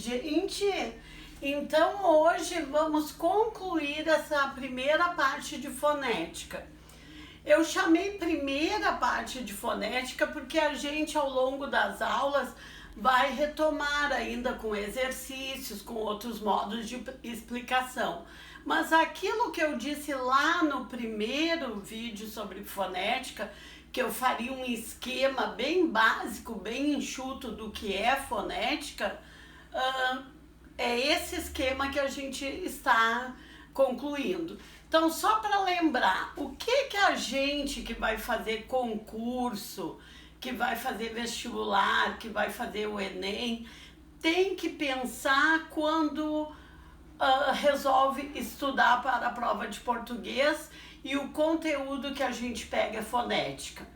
gente! Então hoje vamos concluir essa primeira parte de fonética. Eu chamei primeira parte de fonética porque a gente ao longo das aulas vai retomar ainda com exercícios, com outros modos de explicação. Mas aquilo que eu disse lá no primeiro vídeo sobre fonética, que eu faria um esquema bem básico, bem enxuto do que é fonética, é esse esquema que a gente está concluindo. Então, só para lembrar, o que a gente que vai fazer concurso, que vai fazer vestibular, que vai fazer o Enem, tem que pensar quando resolve estudar para a prova de português e o conteúdo que a gente pega é fonética.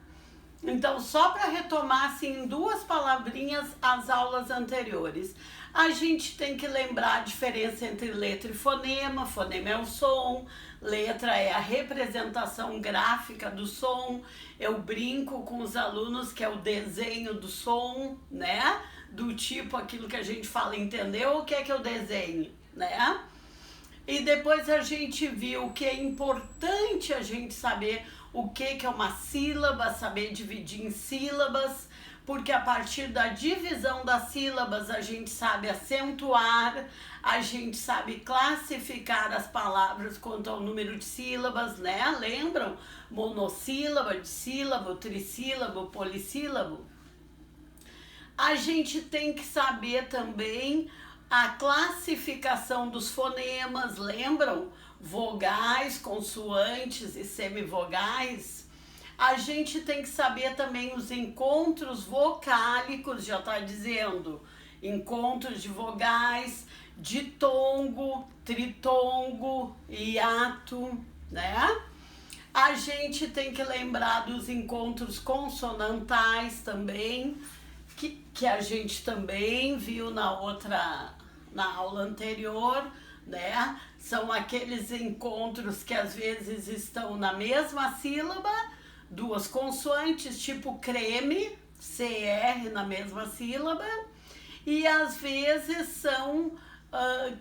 Então, só para retomar assim, em duas palavrinhas as aulas anteriores. A gente tem que lembrar a diferença entre letra e fonema. Fonema é o som, letra é a representação gráfica do som. Eu brinco com os alunos que é o desenho do som, né? Do tipo aquilo que a gente fala, entendeu? O que é o desenho, né? E depois a gente viu que é importante a gente saber o que é uma sílaba, saber dividir em sílabas, porque a partir da divisão das sílabas a gente sabe acentuar, a gente sabe classificar as palavras quanto ao número de sílabas, né? Lembram? Monossílaba, dissílabo, trissílabo, polissílabo. A gente tem que saber também a classificação dos fonemas, lembram? Vogais, consoantes e semivogais. A gente tem que saber também os encontros vocálicos, já está dizendo, encontros de vogais, ditongo, tritongo, hiato, né? A gente tem que lembrar dos encontros consonantais também, que a gente também viu na aula anterior, né? São aqueles encontros que às vezes estão na mesma sílaba, duas consoantes, tipo creme, CR na mesma sílaba, e às vezes são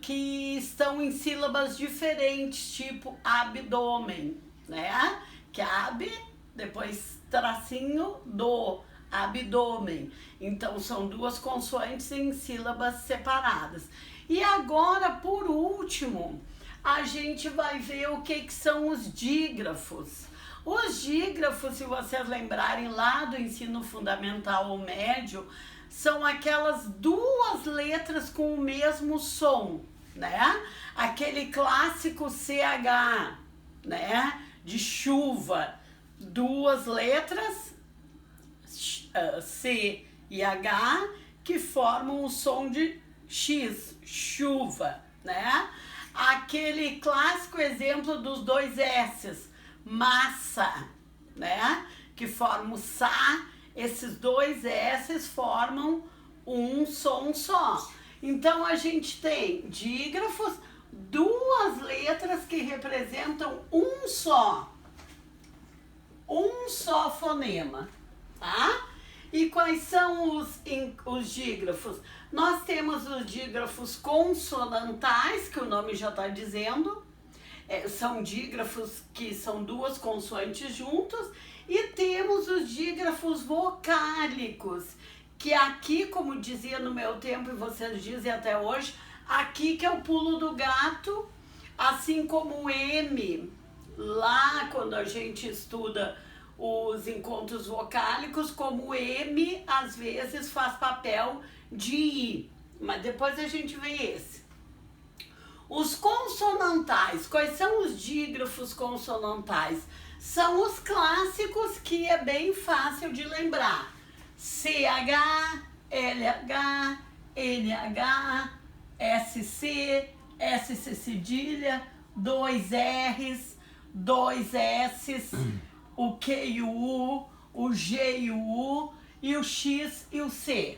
que estão em sílabas diferentes, tipo abdômen, né? Que é ab, depois tracinho, do, abdômen. Então são duas consoantes em sílabas separadas. E agora, por último, a gente vai ver o que são os dígrafos. Os dígrafos, se vocês lembrarem lá do ensino fundamental ou médio, são aquelas duas letras com o mesmo som, né? Aquele clássico CH, né? De chuva, duas letras, C e H, que formam o som de X, chuva, né? Aquele clássico exemplo dos dois S's, massa, né? Que forma o Sá, esses dois S's formam um som só. Então a gente tem dígrafos, duas letras que representam um só fonema, tá? E quais são os dígrafos? Nós temos os dígrafos consonantais, que o nome já está dizendo, são dígrafos que são duas consoantes juntas, e temos os dígrafos vocálicos, que aqui, como dizia no meu tempo, e vocês dizem até hoje, aqui que é o pulo do gato, assim como o M, lá quando a gente estuda os encontros vocálicos, como o M às vezes faz papel de I, mas depois a gente vê esse. Os consonantais, quais são os dígrafos consonantais? São os clássicos que é bem fácil de lembrar. CH, LH, NH, SC, SC cedilha, dois R's, dois S's, o Q e o U, o G e o U, e o X e o C.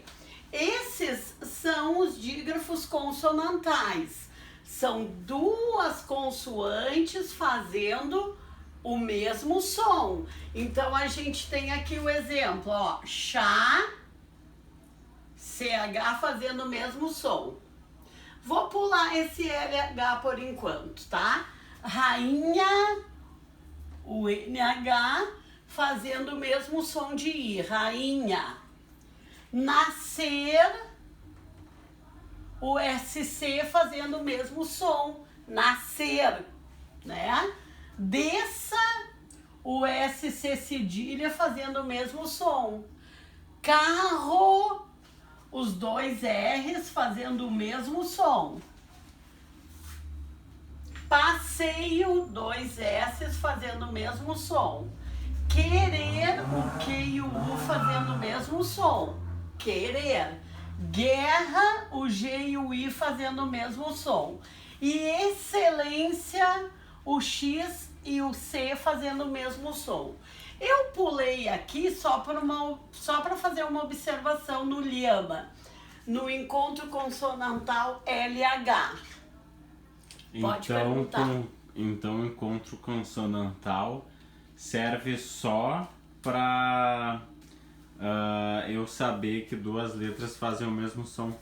Esses são os dígrafos consonantais. São duas consoantes fazendo o mesmo som. Então a gente tem aqui o exemplo, ó, chá, CH fazendo o mesmo som. Vou pular esse LH por enquanto, tá? Rainha, o NH fazendo o mesmo som de I, rainha. Nascer, o SC fazendo o mesmo som, nascer, né? Desça, o SC cedilha fazendo o mesmo som. Carro, os dois R's fazendo o mesmo som. Passeio, dois S's fazendo o mesmo som. Querer, o Q e o U fazendo o mesmo som. Querer. Guerra, o G e o I fazendo o mesmo som. E excelência, o X e o C fazendo o mesmo som. Eu pulei aqui só para fazer uma observação no Liama, no encontro consonantal LH. Pode perguntar. Então, encontro consonantal serve só para eu saber que duas letras fazem o mesmo som.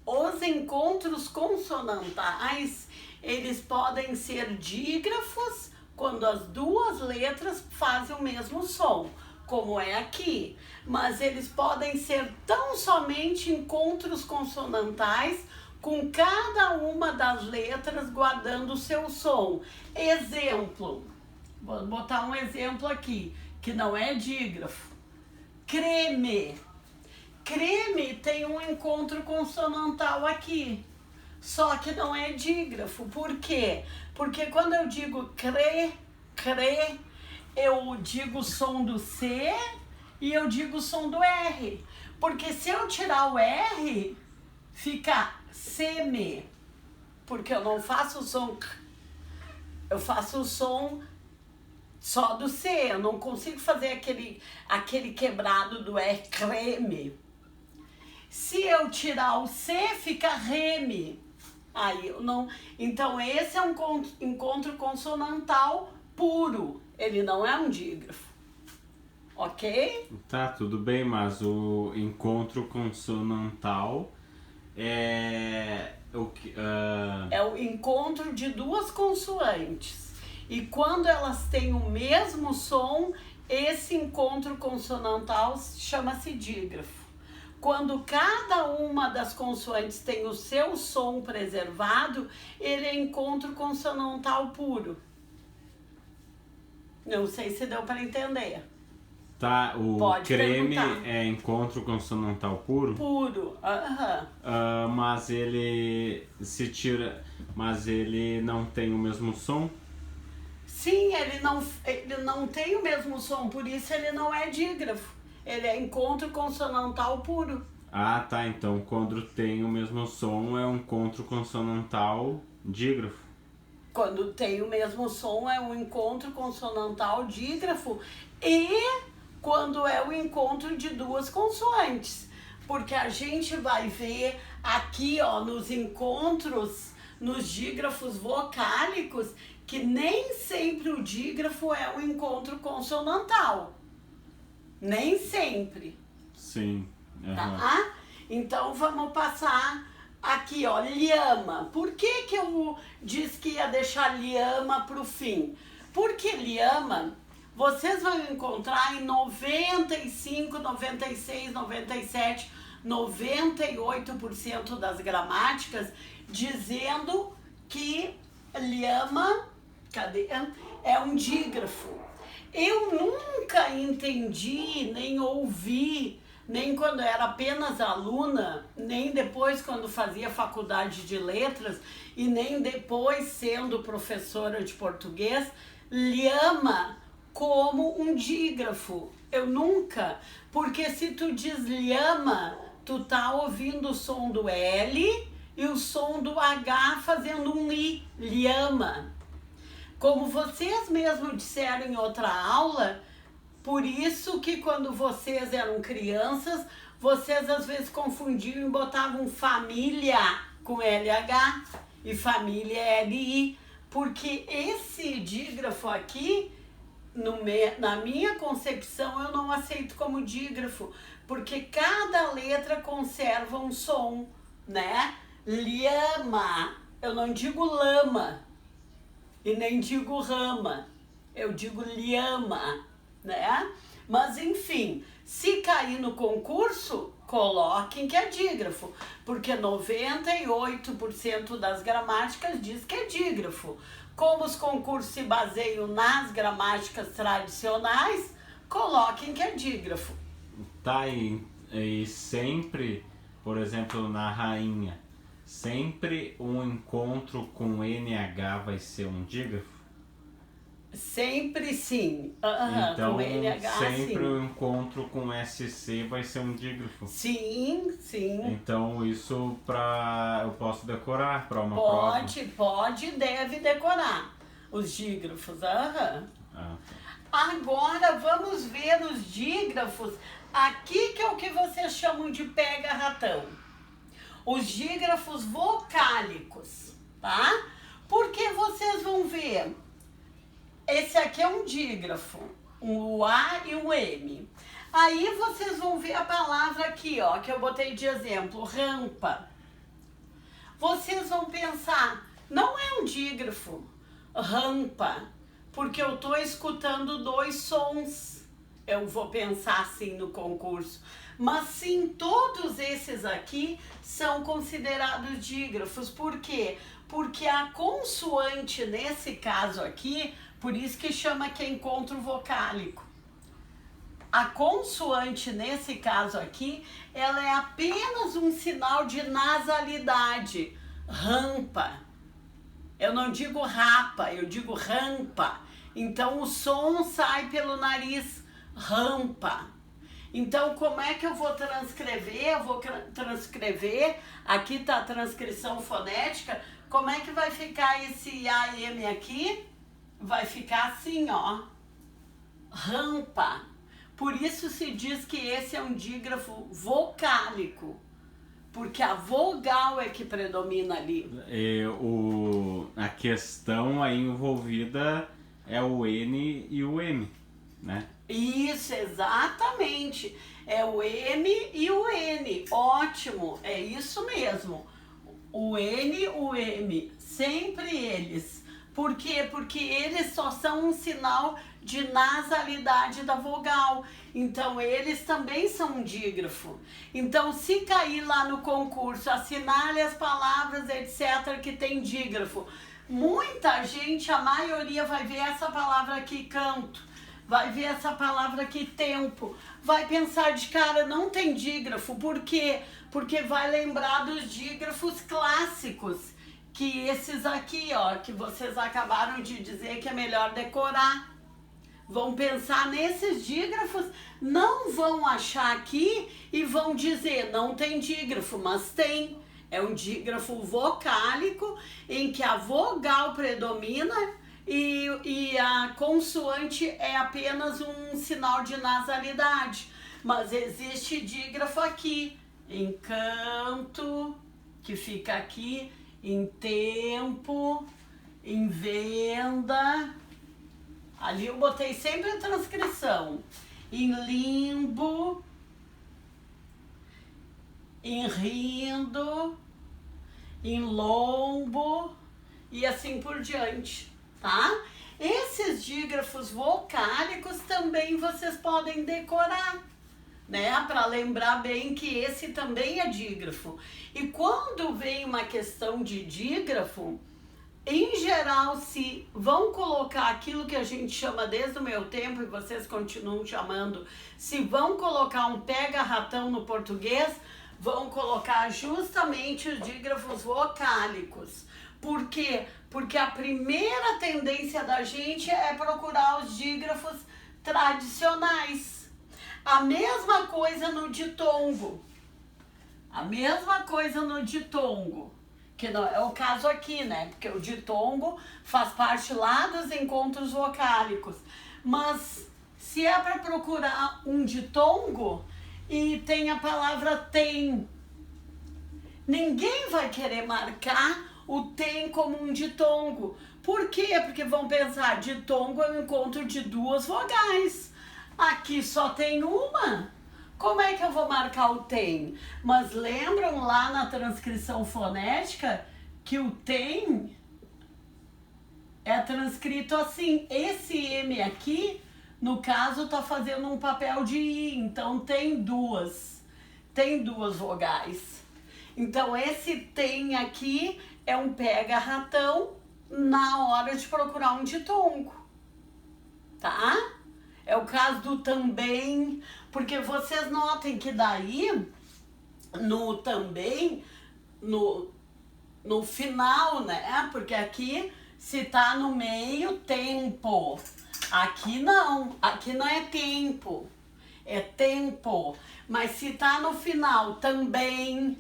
Os encontros consonantais, eles podem ser dígrafos quando as duas letras fazem o mesmo som, como é aqui. Mas eles podem ser tão somente encontros consonantais com cada uma das letras guardando o seu som. Exemplo, vou botar um exemplo aqui, que não é dígrafo. Creme. Creme tem um encontro consonantal aqui, só que não é dígrafo. Por quê? Porque quando eu digo cre, eu digo o som do C e eu digo o som do R. Porque se eu tirar o R, fica seme, porque eu não faço o som C, eu faço o som só do C, eu não consigo fazer aquele quebrado do R, creme. Se eu tirar o C, fica reme. Aí eu não. Então esse é um encontro consonantal puro, ele não é um dígrafo. Ok? Tá, tudo bem, mas o encontro consonantal é é o encontro de duas consoantes. E quando elas têm o mesmo som, esse encontro consonantal chama-se dígrafo. Quando cada uma das consoantes tem o seu som preservado, ele é encontro consonantal puro. Não sei se deu para entender. Tá, o Pode creme perguntar. é encontro consonantal puro? Puro, aham. Mas ele se tira, mas ele não tem o mesmo som? Sim, ele não tem o mesmo som, por isso ele não é dígrafo. Ele é encontro consonantal puro. Ah, tá, então quando tem o mesmo som é um encontro consonantal dígrafo. Quando tem o mesmo som é um encontro consonantal dígrafo e quando é o encontro de duas consoantes. Porque a gente vai ver aqui, ó, nos encontros, nos dígrafos vocálicos, que nem sempre o dígrafo é um encontro consonantal. Nem sempre. Sim. Tá? Então vamos passar aqui, ó, lhama. Por que que eu disse que ia deixar lhama pro fim? Porque lhama, vocês vão encontrar em 95, 96, 97, 98% das gramáticas dizendo que lhama, é um dígrafo. Eu nunca entendi, nem ouvi, nem quando era apenas aluna, nem depois quando fazia faculdade de letras e nem depois sendo professora de português, lhama como um dígrafo. Eu nunca, porque se tu diz lhama, tu tá ouvindo o som do L e o som do H fazendo um I, lhama. Como vocês mesmos disseram em outra aula, por isso que quando vocês eram crianças, vocês às vezes confundiam e botavam família com LH e família LI, porque esse dígrafo aqui, na minha concepção, eu não aceito como dígrafo, porque cada letra conserva um som né? Lhama, eu não digo lama e nem digo rama, eu digo lhama, né? Mas enfim, se cair no concurso, coloquem que é dígrafo, porque 98% das gramáticas diz que é dígrafo. Como os concursos se baseiam nas gramáticas tradicionais, coloquem que é dígrafo. Tá aí, e sempre, por exemplo, na rainha, sempre um encontro com NH vai ser um dígrafo? Sempre sim. Então, com NH, sempre sim. um encontro com SC vai ser um dígrafo? Sim, sim. Então, isso eu posso decorar para uma Pode, deve decorar os dígrafos. Ah, Agora vamos ver os dígrafos. Aqui que é o que vocês chamam de pega-ratão. Os dígrafos vocálicos, tá? Porque vocês vão ver, esse aqui é um dígrafo, o A e o M. Aí vocês vão ver a palavra aqui, ó, que eu botei de exemplo, rampa. Vocês vão pensar, não é um dígrafo, rampa, porque eu tô escutando dois sons. Eu vou pensar assim no concurso. Mas sim, todos esses aqui são considerados dígrafos. Por quê? Porque a consoante, nesse caso aqui, por isso que chama que é encontro vocálico. A consoante, nesse caso aqui, ela é apenas um sinal de nasalidade. Rampa. Eu não digo rapa, eu digo rampa. Então o som sai pelo nariz. Rampa. Então, como é que eu vou transcrever? Eu vou transcrever, aqui está a transcrição fonética. Como é que vai ficar esse A e M aqui? Vai ficar assim, ó. Rampa. Por isso se diz que esse é um dígrafo vocálico. Porque a vogal é que predomina ali. A questão aí envolvida é o N e o M, né? Isso, exatamente. É o M e o N. Ótimo, é isso mesmo. O N, o M, sempre eles. Por quê? Porque eles só são um sinal de nasalidade da vogal. Então, eles também são um dígrafo. Então, se cair lá no concurso, assinale as palavras, etc., que tem dígrafo. Muita gente, a maioria, vai ver essa palavra aqui, canto. Vai ver essa palavra aqui, tempo. Vai pensar de cara, não tem dígrafo. Por quê? Porque vai lembrar dos dígrafos clássicos. Que esses aqui, ó, que vocês acabaram de dizer que é melhor decorar. Vão pensar nesses dígrafos, não vão achar aqui e vão dizer, não tem dígrafo, mas tem. É um dígrafo vocálico em que a vogal predomina e a consoante é apenas um sinal de nasalidade. Mas existe dígrafo aqui, em canto, que fica aqui, em tempo, em venda. Ali eu botei sempre a transcrição. Em limbo, em rindo, em lombo e assim por diante, tá? Esses dígrafos vocálicos também vocês podem decorar, né? Para lembrar bem que esse também é dígrafo. E quando vem uma questão de dígrafo, em geral, se vão colocar aquilo que a gente chama desde o meu tempo, e vocês continuam chamando, se vão colocar um pega-ratão no português, vão colocar justamente os dígrafos vocálicos. Por quê? Porque a primeira tendência da gente é procurar os dígrafos tradicionais. A mesma coisa no ditongo. A mesma coisa no ditongo. Que não é o caso aqui, né? Porque o ditongo faz parte lá dos encontros vocálicos. Mas se é para procurar um ditongo e tem a palavra tem, ninguém vai querer marcar o tem como um ditongo. Por quê? Porque vão pensar, ditongo é um encontro de duas vogais. Aqui só tem uma. Como é que eu vou marcar o tem? Mas lembram lá na transcrição fonética que o tem é transcrito assim. Esse M aqui, no caso, tá fazendo um papel de I, então tem duas vogais. Então esse tem aqui é um pega-ratão na hora de procurar um ditongo, tá? É o caso do também, porque vocês notem que daí, no também, no final, né? Porque aqui, se tá no meio, tempo. Aqui não é tempo, é tempo. Mas se tá no final, também,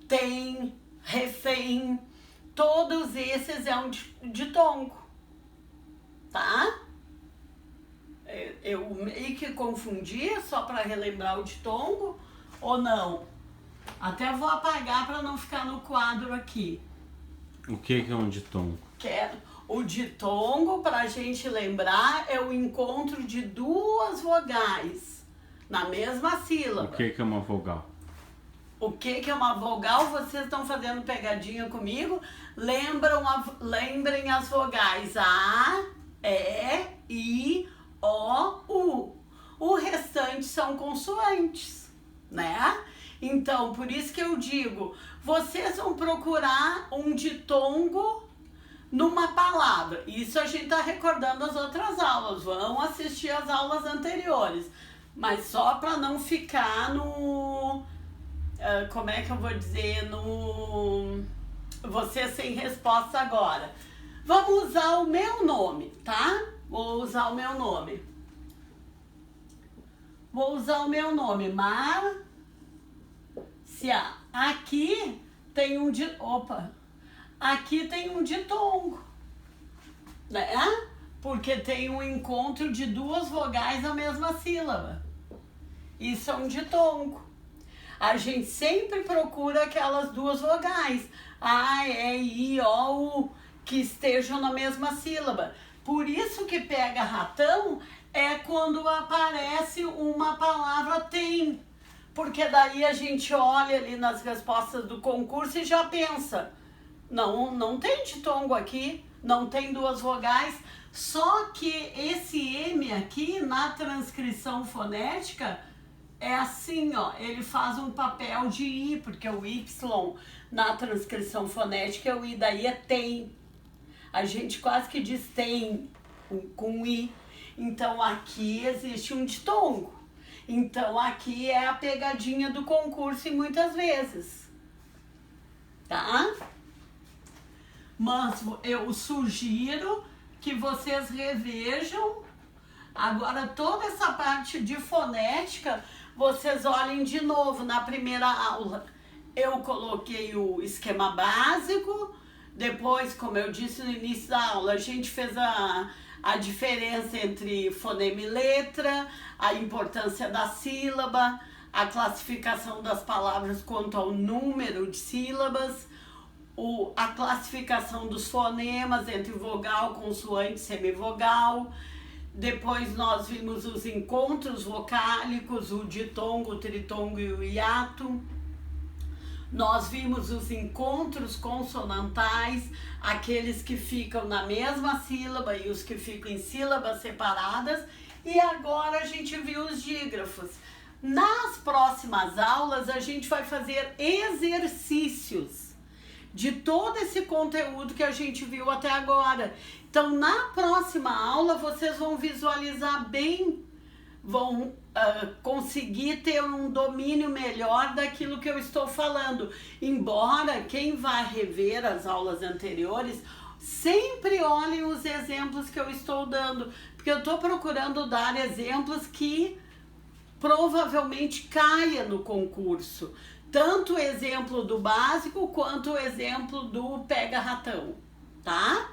tem, refém, todos esses é um ditongo, tá? Eu meio que confundi, só para relembrar o ditongo, ou não? Até vou apagar para não ficar no quadro aqui. O que é um ditongo? O ditongo, para a gente lembrar, é o encontro de duas vogais na mesma sílaba. O que é uma vogal? O que é uma vogal? Vocês estão fazendo pegadinha comigo? Lembrem as vogais A, E, I, O, U. O restante são consoantes, né? Então, por isso que eu digo, vocês vão procurar um ditongo numa palavra. Isso a gente tá recordando as outras aulas, vão assistir as aulas anteriores. Mas só para não ficar no... como é que eu vou dizer? No... Você sem resposta agora. Vamos usar o meu nome, tá? Vou usar o meu nome. Márcia. Aqui tem um aqui tem um ditongo, né? Porque tem um encontro de duas vogais na mesma sílaba. Isso é um ditongo. A gente sempre procura aquelas duas vogais, A, E, I, O, U, que estejam na mesma sílaba. Por isso que pega ratão é quando aparece uma palavra tem. Porque daí a gente olha ali nas respostas do concurso e já pensa, não tem ditongo aqui, não tem duas vogais. Só que esse M aqui na transcrição fonética é assim, ó, ele faz um papel de I, porque o Y na transcrição fonética, o I daí é tem. A gente quase que diz tem com I. Então aqui existe um ditongo. Então aqui é a pegadinha do concurso e muitas vezes, tá? Mas eu sugiro que vocês revejam. Agora toda essa parte de fonética, vocês olhem de novo na primeira aula. Eu coloquei o esquema básico, depois, como eu disse no início da aula, a gente fez a diferença entre fonema e letra, a importância da sílaba, a classificação das palavras quanto ao número de sílabas, a classificação dos fonemas entre vogal, consoante e semivogal. Depois nós vimos os encontros vocálicos, o ditongo, o tritongo e o hiato. Nós vimos os encontros consonantais, aqueles que ficam na mesma sílaba e os que ficam em sílabas separadas. E agora a gente viu os dígrafos. Nas próximas aulas a gente vai fazer exercícios de todo esse conteúdo que a gente viu até agora. Então na próxima aula vocês vão visualizar bem, vão conseguir ter um domínio melhor daquilo que eu estou falando. Embora quem vai rever as aulas anteriores, sempre olhem os exemplos que eu estou dando, porque eu estou procurando dar exemplos que provavelmente caia no concurso. Tanto o exemplo do básico quanto o exemplo do pega-ratão, tá?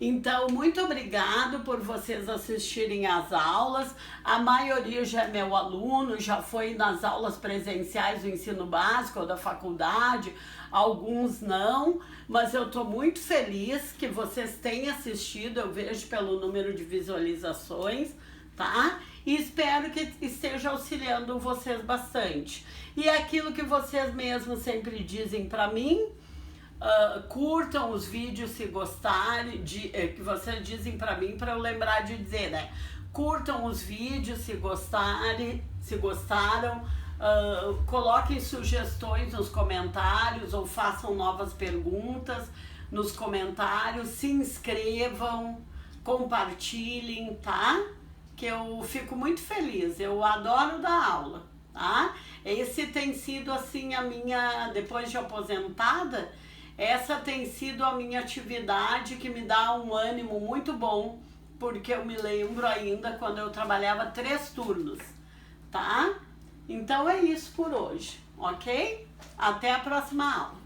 Então, muito obrigado por vocês assistirem às aulas. A maioria já é meu aluno, já foi nas aulas presenciais do ensino básico ou da faculdade, alguns não, mas eu estou muito feliz que vocês tenham assistido, eu vejo pelo número de visualizações, tá? e espero que esteja auxiliando vocês bastante. E aquilo que vocês mesmos sempre dizem para mim, curtam os vídeos se gostarem, que vocês dizem para mim, para eu lembrar de dizer, né? Curtam os vídeos se gostaram, coloquem sugestões nos comentários ou façam novas perguntas nos comentários, se inscrevam, compartilhem, tá? Que eu fico muito feliz, eu adoro dar aula, tá? Esse tem sido assim depois de aposentada, essa tem sido a minha atividade que me dá um ânimo muito bom, porque eu me lembro ainda quando eu trabalhava 3 turnos, tá? Então é isso por hoje, ok? Até a próxima aula.